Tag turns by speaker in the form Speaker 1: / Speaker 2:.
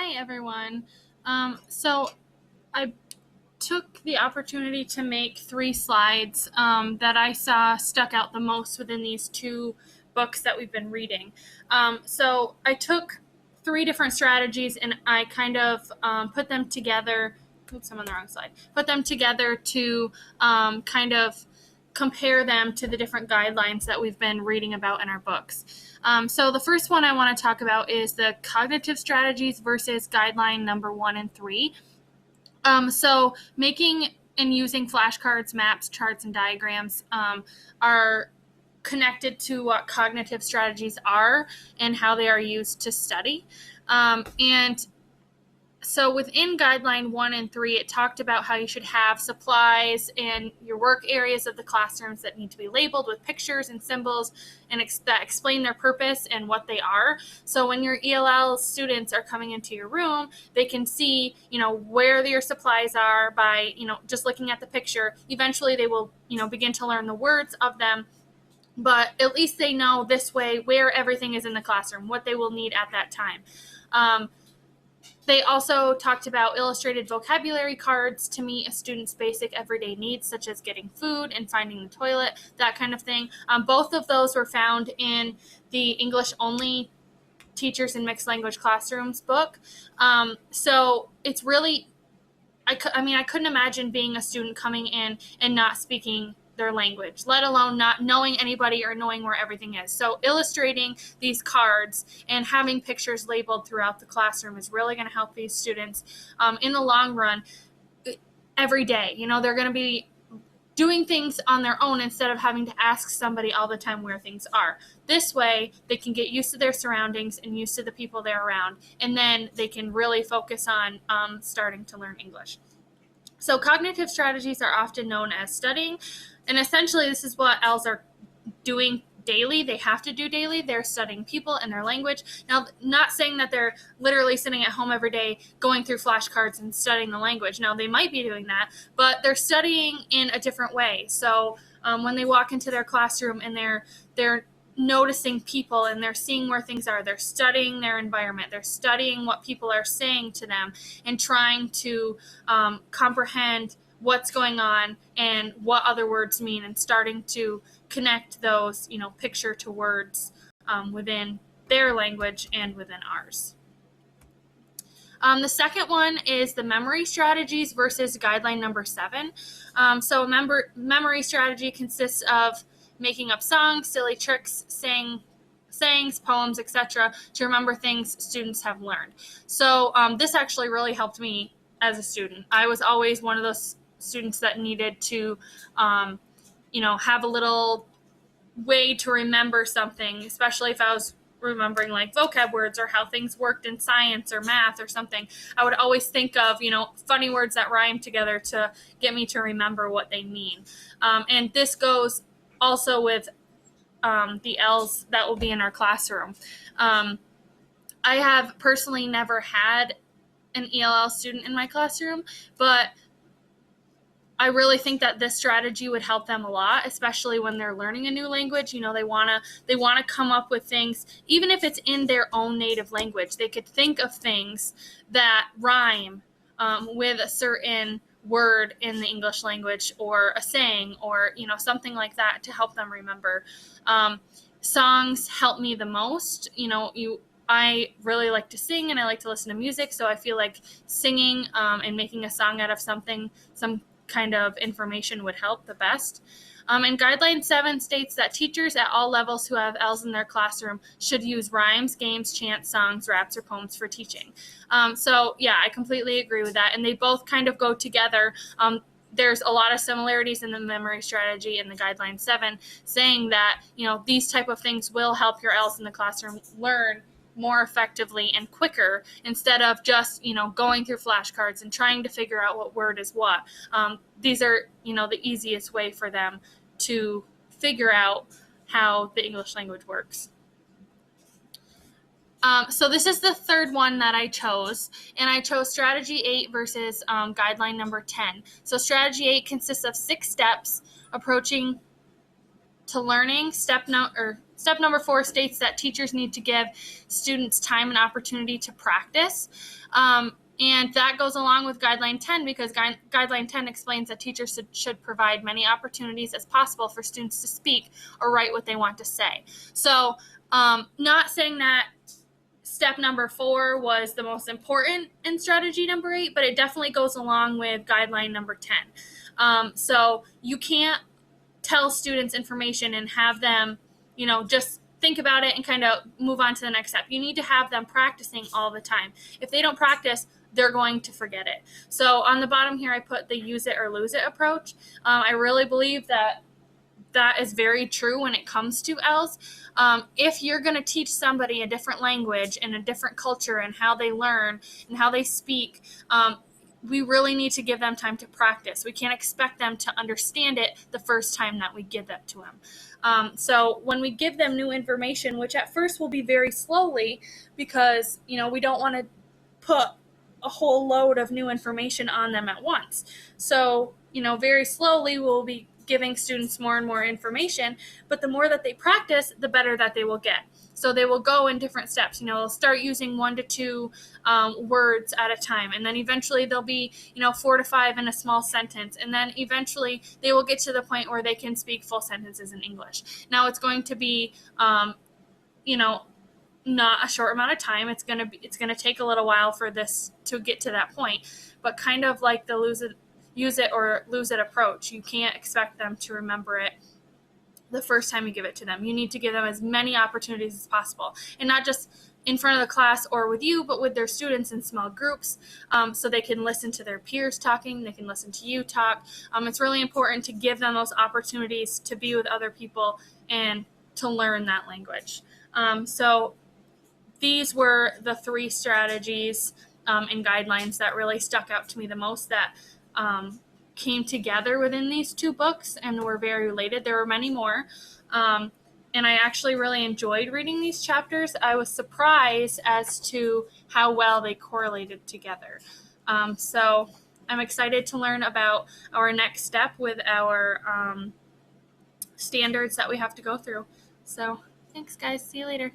Speaker 1: Hi, everyone. So I took the opportunity to make 3 slides that I saw stuck out the most within these 2 books that we've been reading. So I took 3 different strategies and I kind of put them together. Oops, I'm on the wrong slide. Put them together to kind of compare them to the different guidelines that we've been reading about in our books. So the first one I want to talk about is the cognitive strategies versus guideline number 1 and 3. So making and using flashcards, maps, charts, and diagrams are connected to what cognitive strategies are and how they are used to study. And so within guideline 1 and 3, it talked about how you should have supplies and your work areas of the classrooms that need to be labeled with pictures and symbols and that explain their purpose and what they are. So when your ELL students are coming into your room, they can see, where your supplies are by, just looking at the picture. Eventually they will, begin to learn the words of them. But at least they know this way where everything is in the classroom, what they will need at that time. They also talked about illustrated vocabulary cards to meet a student's basic everyday needs, such as getting food and finding the toilet, that kind of thing. Both of those were found in the English-only Teachers in Mixed Language Classrooms book. So it's really, I couldn't imagine being a student coming in and not speaking their language, let alone not knowing anybody or knowing where everything is. So illustrating these cards and having pictures labeled throughout the classroom is really going to help these students in the long run every day. They're going to be doing things on their own instead of having to ask somebody all the time where things are. This way, they can get used to their surroundings and used to the people they're around, and then they can really focus on starting to learn English. So cognitive strategies are often known as studying, and essentially this is what ELs are doing daily. They have to do daily. They're studying people and their language. Now, not saying that they're literally sitting at home every day going through flashcards and studying the language. Now, they might be doing that, but they're studying in a different way. So when they walk into their classroom and they're noticing people and they're seeing where things are, they're studying their environment, they're studying what people are saying to them and trying to comprehend what's going on and what other words mean, and starting to connect those, picture to words within their language and within ours. The second one is the memory strategies versus guideline number 7. So memory strategy consists of making up songs, silly tricks, sayings, poems, etc. to remember things students have learned. So this actually really helped me as a student. I was always one of those students that needed to, have a little way to remember something, especially if I was remembering like vocab words or how things worked in science or math or something. I would always think of, funny words that rhyme together to get me to remember what they mean. And this goes also with the ELs that will be in our classroom. I have personally never had an ELL student in my classroom, but I really think that this strategy would help them a lot, especially when they're learning a new language. They want to come up with things, even if it's in their own native language. They could think of things that rhyme with a certain word in the English language, or a saying, or something like that to help them remember. Songs help me the most. I really like to sing and I like to listen to music, so I feel like singing and making a song out of some kind of information would help the best. And Guideline 7 states that teachers at all levels who have ELs in their classroom should use rhymes, games, chants, songs, raps, or poems for teaching. So yeah, I completely agree with that. And they both kind of go together. There's a lot of similarities in the memory strategy and the Guideline 7, saying that, these type of things will help your ELs in the classroom learn more effectively and quicker, instead of just, going through flashcards and trying to figure out what word is what. These are, the easiest way for them to figure out how the English language works. So this is the third one that I chose, and I chose strategy 8 versus guideline number 10. So strategy 8 consists of 6 steps approaching to learning. Step number 4 states that teachers need to give students time and opportunity to practice. And that goes along with Guideline 10 because Guideline 10 explains that teachers should provide many opportunities as possible for students to speak or write what they want to say. So not saying that step number 4 was the most important in strategy number 8, but it definitely goes along with guideline number 10. So you can't tell students information and have them, just think about it and kind of move on to the next step. You need to have them practicing all the time. If they don't practice, they're going to forget it. So on the bottom here, I put the use it or lose it approach. I really believe that is very true when it comes to ELs. If you're going to teach somebody a different language and a different culture and how they learn and how they speak, we really need to give them time to practice. We can't expect them to understand it the first time that we give that to them. So when we give them new information, which at first will be very slowly because, we don't want to put a whole load of new information on them at once. So, very slowly we'll be giving students more and more information, but the more that they practice, the better that they will get. So they will go in different steps. They'll start using 1 to 2 words at a time, and then eventually they'll be, 4 to 5 in a small sentence, and then eventually they will get to the point where they can speak full sentences in English. Now it's going to be, not a short amount of time. It's gonna take a little while for this to get to that point, but kind of like the use it or lose it approach. You can't expect them to remember it the first time you give it to them. You need to give them as many opportunities as possible, and not just in front of the class or with you, but with their students in small groups, so they can listen to their peers talking, they can listen to you talk. It's really important to give them those opportunities to be with other people and to learn that language. So these were the 3 strategies and guidelines that really stuck out to me the most, that came together within these 2 books and were very related. There were many more, and I actually really enjoyed reading these chapters. I was surprised as to how well they correlated together. So I'm excited to learn about our next step with our standards that we have to go through. So thanks, guys. See you later.